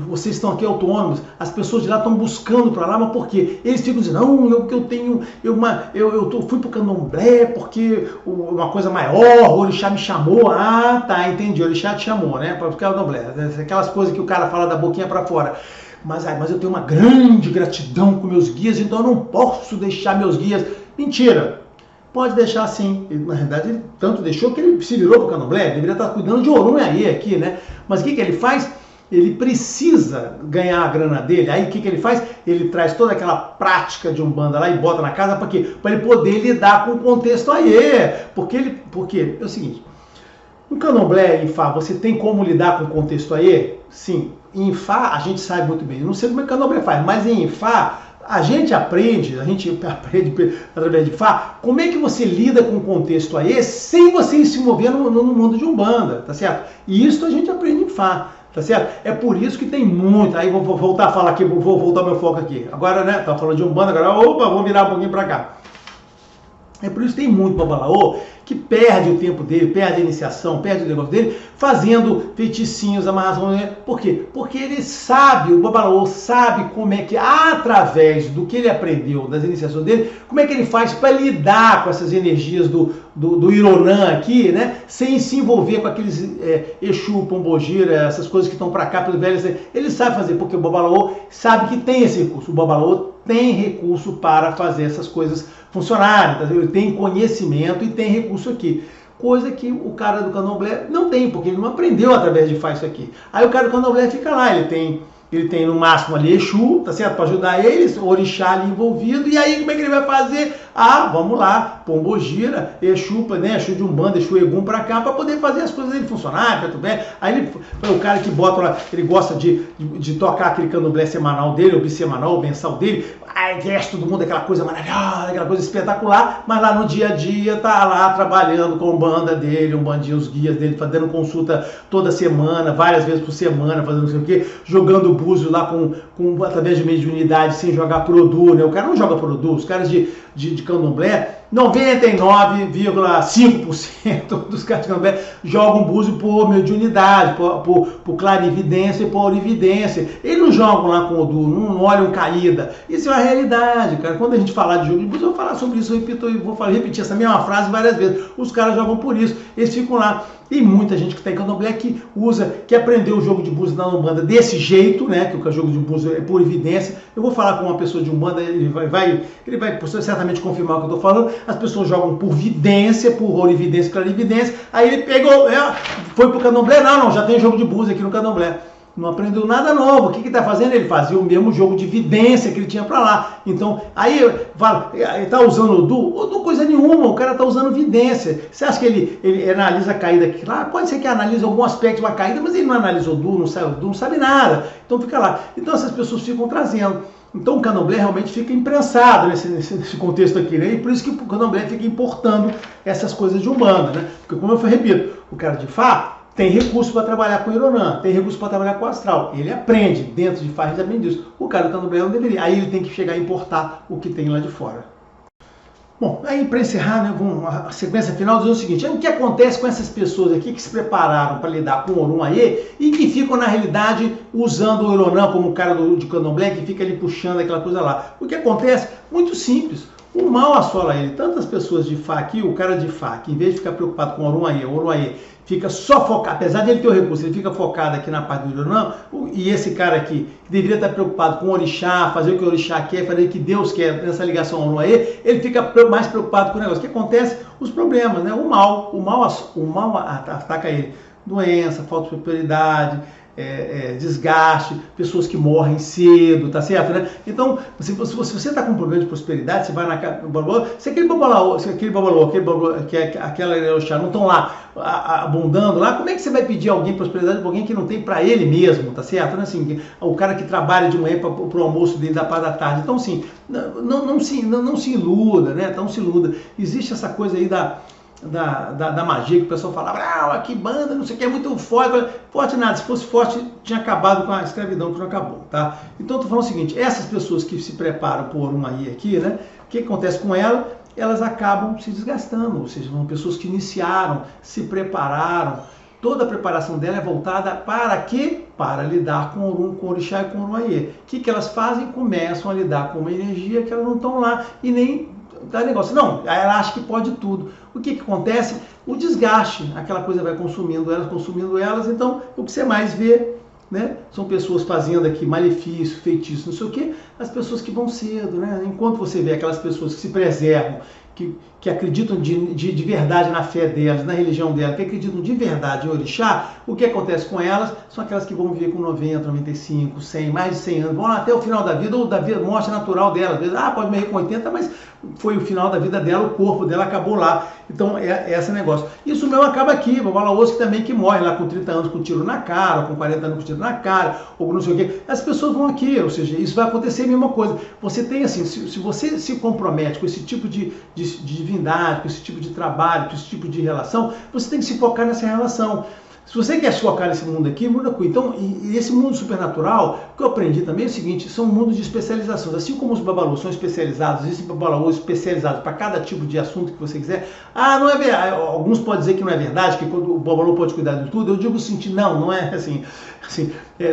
vocês estão aqui autônomos, as pessoas de lá estão buscando para lá, mas por quê? Eles ficam dizendo, não, eu fui para o candomblé porque uma coisa maior, o orixá me chamou. Ah, tá, entendi, o orixá te chamou, né, para o candomblé. Aquelas coisas que o cara fala da boquinha para fora. Mas eu tenho uma grande gratidão com meus guias, então eu não posso deixar meus guias. Mentira! Pode deixar sim. Na verdade, ele tanto deixou que ele se virou para o candomblé, deveria estar cuidando de Orum Aie aqui, né? Mas o que ele faz? Ele precisa ganhar a grana dele. Aí o que ele faz? Ele traz toda aquela prática de Umbanda lá e bota na casa, para quê? Para ele poder lidar com o contexto Aie. Porque é o seguinte, no candomblé e Ifá, você tem como lidar com o contexto Aie? Sim. Em Ifá, a gente sabe muito bem. Eu não sei como é que o candomblé faz, mas em Ifá, a gente aprende através de Ifá, como é que você lida com o contexto Aie sem você se mover no mundo de Umbanda, tá certo? E isso a gente aprende em Ifá, tá certo? É por isso que tem muito. Aí vou voltar a falar aqui, vou voltar meu foco aqui. Agora, né, tá falando de Umbanda, agora, vamos virar um pouquinho para cá. É por isso que tem muito babalaô que perde o tempo dele, perde a iniciação, perde o negócio dele, fazendo feiticinhos, amarrações. Por quê? Porque ele sabe, o babalaô sabe como é que, através do que ele aprendeu, das iniciações dele, como é que ele faz para lidar com essas energias do Ironã aqui, né? Sem se envolver com aqueles Exu, Pombogira, essas coisas que estão para cá, pelo velho. Ele sabe fazer, porque o babalaô sabe que tem esse recurso. O babalaô tem recurso para fazer essas coisas funcionarem, tá? Ele tem conhecimento e tem recurso aqui. Coisa que o cara do candomblé não tem, porque ele não aprendeu através de fazer isso aqui. Aí o cara do candomblé fica lá, ele tem no máximo ali Exu, tá certo? Para ajudar eles, o orixá ali envolvido, e aí como é que ele vai fazer? Vamos lá, Pombogira, Exu, né? Exu de Umbanda, Exu Egum para cá, para poder fazer as coisas dele funcionar, tudo bem? Aí o cara que bota lá, ele gosta de tocar aquele candomblé semanal dele, ou bissemanal, ou mensal dele, veste todo mundo aquela coisa maravilhosa, aquela coisa espetacular, mas lá no dia a dia tá lá trabalhando com a Umbanda dele, Umbandinha, os guias dele, fazendo consulta toda semana, várias vezes por semana, fazendo não sei o quê, jogando búzios lá através de mediunidade, sem jogar Produ, né? O cara não joga Produ, os caras de candomblé, 99,5% dos caras de candomblé jogam búzio por mediunidade, por clarividência e por orividência. Eles não jogam lá com Odu, não olham caída. Isso é uma realidade, cara. Quando a gente falar de jogo de búzio, eu vou falar sobre isso, eu repito, e vou repetir essa mesma frase várias vezes. Os caras jogam por isso, eles ficam lá. Tem muita gente que está em candomblé que aprendeu o jogo de búzio na Umbanda desse jeito, né? Que o jogo de búzio é por evidência. Eu vou falar com uma pessoa de Umbanda, ele vai certamente confirmar o que eu estou falando. As pessoas jogam por vidência, por orividência, clarividência. Aí ele pegou, foi pro candomblé? Não, já tem jogo de búzio aqui no candomblé. Não aprendeu nada novo. O que está fazendo? Ele fazia o mesmo jogo de vidência que ele tinha para lá. Então, aí ele está usando o Odu coisa nenhuma, o cara está usando vidência. Você acha que ele analisa a caída aqui lá? Pode ser que analise algum aspecto de uma caída, mas ele não analisa o Odu, não sabe nada. Então fica lá. Então essas pessoas ficam trazendo. Então o candomblé realmente fica imprensado nesse contexto aqui, né? E por isso que o candomblé fica importando essas coisas de Umbanda, né? Porque como eu repito, o cara de Fá tem recurso para trabalhar com o Ironã, tem recurso para trabalhar com o astral. Ele aprende dentro de Fá, ele aprende isso. O cara do candomblé não deveria. Aí ele tem que chegar a importar o que tem lá de fora. Bom, aí para encerrar, né, a sequência final diz o seguinte: o que acontece com essas pessoas aqui que se prepararam para lidar com o Orum Aie e que ficam, na realidade, usando o Ironã como o cara de candomblé, que fica ali puxando aquela coisa lá. O que acontece? Muito simples. O mal assola ele. Tantas pessoas de Fá aqui, o cara de Fá, que em vez de ficar preocupado com o Orum Aie fica só focado, apesar de ele ter o recurso, ele fica focado aqui na parte do Ironã, e esse cara aqui, que deveria estar preocupado com o Orixá, fazer o que o Orixá quer, fazer o que Deus quer nessa ligação ao Orum Aie, ele fica mais preocupado com o negócio. O que acontece? Os problemas, né? O mal ataca ele. Doença, falta de prosperidade, desgaste, pessoas que morrem cedo, tá certo, né? Então, se você está com um problema de prosperidade, você vai na babalô, se aquele babalô, aquela Orixá não estão lá abundando lá, como é que você vai pedir alguém prosperidade para alguém que não tem para ele mesmo, tá certo? Né? Assim, o cara que trabalha de manhã para o almoço dele da parte da tarde. Então, assim, não se iluda, né? Não se iluda. Existe essa coisa aí da magia, que o pessoal falava, que banda, não sei o que, é muito forte. Forte nada, se fosse forte, tinha acabado com a escravidão, que não acabou, tá? Então, eu tô falando o seguinte: essas pessoas que se preparam por Orum Aie aqui, né? O que acontece com elas? Elas acabam se desgastando, ou seja, são pessoas que iniciaram, se prepararam. Toda a preparação dela é voltada para quê? Para lidar com o Orum, com o Orixá e com o Orum Aie. O que elas fazem? Começam a lidar com uma energia que elas não estão lá e nem dá negócio. Não, ela acha que pode tudo. O que acontece? O desgaste, aquela coisa vai consumindo elas, então o que você mais vê, né? São pessoas fazendo aqui malefício, feitiço, não sei o que, as pessoas que vão cedo, né? Enquanto você vê aquelas pessoas que se preservam, que acreditam de verdade na fé delas, na religião delas, que acreditam de verdade em Orixá, o que acontece com elas são aquelas que vão viver com 90, 95, 100, mais de 100 anos, vão lá até o final da vida, ou da vida, morte natural delas. Às vezes, pode morrer com 80, mas foi o final da vida dela, o corpo dela acabou lá. Então, é esse negócio. Isso mesmo acaba aqui, o Babalaoski também, que morre lá com 30 anos com tiro na cara, ou com 40 anos com tiro na cara, ou não sei o quê. As pessoas vão aqui, ou seja, isso vai acontecer a mesma coisa. Você tem assim, se você se compromete com esse tipo de divindade, com esse tipo de trabalho, com esse tipo de relação, você tem que se focar nessa relação. Se você quer se focar nesse mundo aqui, muda com. Então, e esse mundo supernatural, o que eu aprendi também é o seguinte: são mundos de especializações. Assim como os babalôs são especializados, existem babalôs especializados para cada tipo de assunto que você quiser. Não é verdade. Alguns podem dizer que não é verdade, que o babalô pode cuidar de tudo. Eu digo o seguinte: não é assim,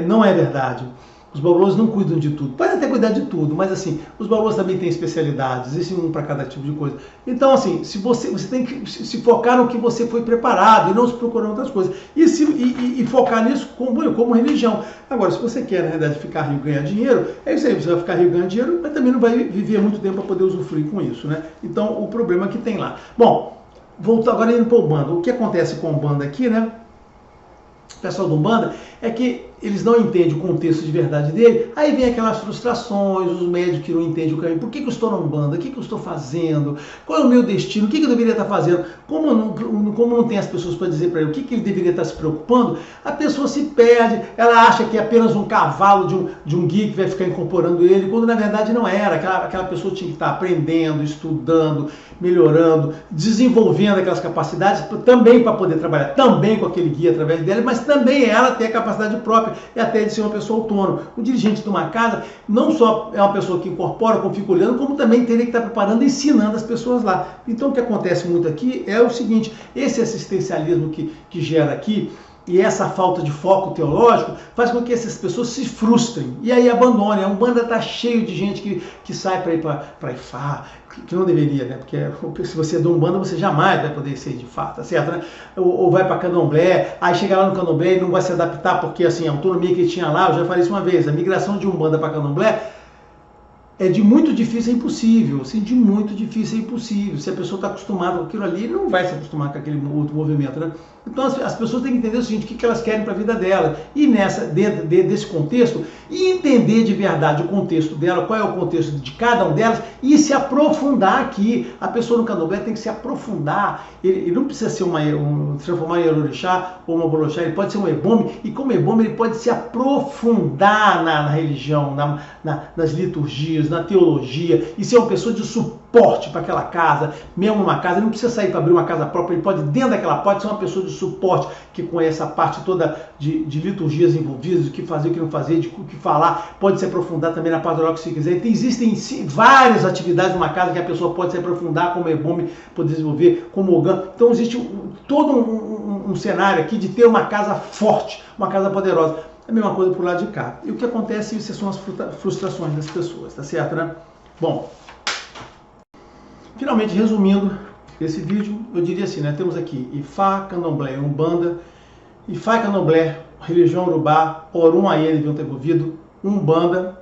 não é verdade. Os babalôs não cuidam de tudo. Podem até cuidar de tudo, mas assim, os babalôs também têm especialidades, existe um para cada tipo de coisa. Então, assim, se você tem que se focar no que você foi preparado e não se procurar outras coisas. E focar nisso como religião. Agora, se você quer, na realidade, ficar rico e ganhar dinheiro, é isso aí, você vai ficar rico e ganhar dinheiro, mas também não vai viver muito tempo para poder usufruir com isso, né? Então, o problema que tem lá. Bom, voltando agora indo para o Umbanda. O que acontece com o Umbanda aqui, né? O pessoal do Umbanda, é que eles não entendem o contexto de verdade dele, aí vem aquelas frustrações, os médicos que não entendem o caminho. Por que eu estou na Umbanda? O que eu estou fazendo? Qual é o meu destino? O que eu deveria estar fazendo? Como não tem as pessoas para dizer para ele o que ele deveria estar se preocupando, a pessoa se perde, ela acha que é apenas um cavalo de um guia que vai ficar incorporando ele, quando na verdade não era. Aquela pessoa tinha que estar aprendendo, estudando, melhorando, desenvolvendo aquelas capacidades também para poder trabalhar, também com aquele guia através dela, mas também ela ter a capacidade própria e até de ser uma pessoa autônoma. O dirigente de uma casa não só é uma pessoa que incorpora, como fica olhando, como também teria que estar preparando e ensinando as pessoas lá. Então o que acontece muito aqui é o seguinte, esse assistencialismo que gera aqui, e essa falta de foco teológico faz com que essas pessoas se frustrem e aí abandonem. A Umbanda está cheio de gente que sai para ir para Ifá, que não deveria, né? Porque se você é de Umbanda, você jamais vai poder ser de Ifá, tá certo, né? Ou vai para Candomblé, aí chega lá no Candomblé e não vai se adaptar, porque assim, a autonomia que ele tinha lá, eu já falei isso uma vez, a migração de Umbanda para Candomblé é de muito difícil a impossível, assim, de muito difícil a impossível. Se a pessoa está acostumada com aquilo ali, não vai se acostumar com aquele outro movimento, né? Então as pessoas têm que entender o seguinte, o que elas querem para a vida dela. E dentro desse contexto, entender de verdade o contexto dela, qual é o contexto de cada um delas, e se aprofundar aqui. A pessoa no Candomblé tem que se aprofundar. Ele não precisa ser se transformar em Orixá ou uma Boloxá, ele pode ser um Ebome, e como Ebome ele pode se aprofundar na religião, nas liturgias, na teologia, e ser uma pessoa de suporte para aquela casa, mesmo uma casa, ele não precisa sair para abrir uma casa própria, ele pode, dentro daquela porta, ser uma pessoa de suporte, que conhece a parte toda de liturgias envolvidas, do que fazer, o que não fazer, de o que falar, pode se aprofundar também na pastoral que se quiser. Então, existem várias atividades numa casa que a pessoa pode se aprofundar, como Ebome, poder desenvolver, como Ogã. Então existe todo um cenário aqui de ter uma casa forte, uma casa poderosa. A mesma coisa pro lado de cá. E o que acontece, isso são as frustrações das pessoas, tá certo, né? Bom, finalmente, resumindo esse vídeo, eu diria assim, né? Temos aqui Ifá, Candomblé, Umbanda. Ifá e Candomblé, religião Urubá, Orum Ayê, deviam ter ouvido. Umbanda,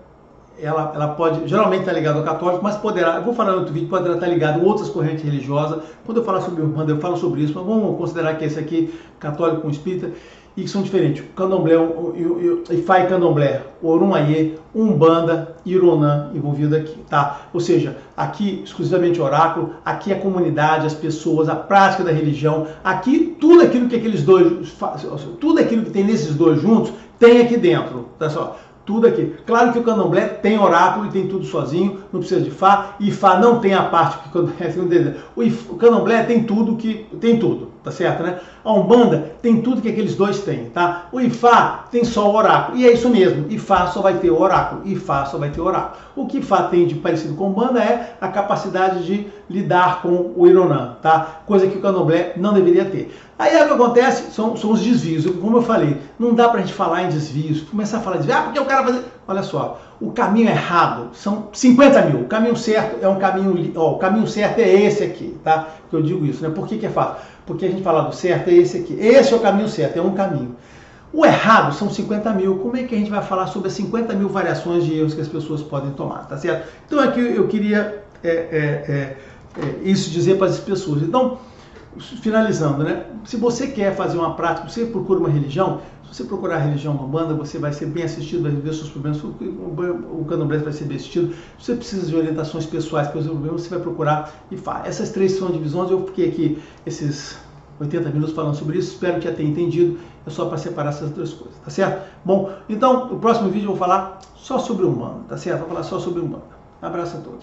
ela pode, geralmente está ligada ao católico, mas poderá, eu vou falar no outro vídeo, poderá estar ligado a outras correntes religiosas. Quando eu falar sobre Umbanda, eu falo sobre isso, mas vamos considerar que esse aqui, católico com espírita, e que são diferentes. Candomblé, Ifá e Candomblé, Orum Ayê, Umbanda e Ironã envolvido aqui, tá? Ou seja, aqui exclusivamente oráculo, aqui a comunidade, as pessoas, a prática da religião, aqui tudo aquilo que aqueles dois, tudo aquilo que tem nesses dois juntos, tem aqui dentro, tá só? Tudo aqui. Claro que o Candomblé tem oráculo e tem tudo sozinho, não precisa de Ifá. Ifá não tem a parte que o Candomblé tem tudo tá certo, né? A Umbanda tem tudo que aqueles dois têm, tá? O Ifá tem só o oráculo, e é isso mesmo, Ifá só vai ter o oráculo, Ifá só vai ter o oráculo. O que Ifá tem de parecido com Umbanda é a capacidade de lidar com o Ironã, tá? Coisa que o Candomblé não deveria ter. Aí o que acontece são os desvios, como eu falei, não dá pra gente falar em desvios, começar a falar de desvios, porque o cara vai... Olha só, o caminho errado são 50 mil, o caminho certo é um caminho, o caminho certo é esse aqui, tá? Que eu digo isso, né? Por que é fácil? Porque a gente fala do certo é esse aqui, esse é o caminho certo, é um caminho. O errado são 50 mil, como é que a gente vai falar sobre as 50 mil variações de erros que as pessoas podem tomar, tá certo? Então aqui eu queria isso dizer para as pessoas. Então, finalizando, né? Se você quer fazer uma prática, você procura uma religião, se você procurar a religião Umbanda, você vai ser bem assistido, vai ver seus problemas, o Candomblé vai ser bem assistido. Se você precisa de orientações pessoais para os seus problemas, você vai procurar Ifá. Essas três são divisões, eu fiquei aqui esses 80 minutos falando sobre isso, espero que já tenha entendido, é só para separar essas duas coisas, tá certo? Bom, então, no próximo vídeo eu vou falar só sobre Umbanda, tá certo? Vou falar só sobre Umbanda. Um abraço a todos.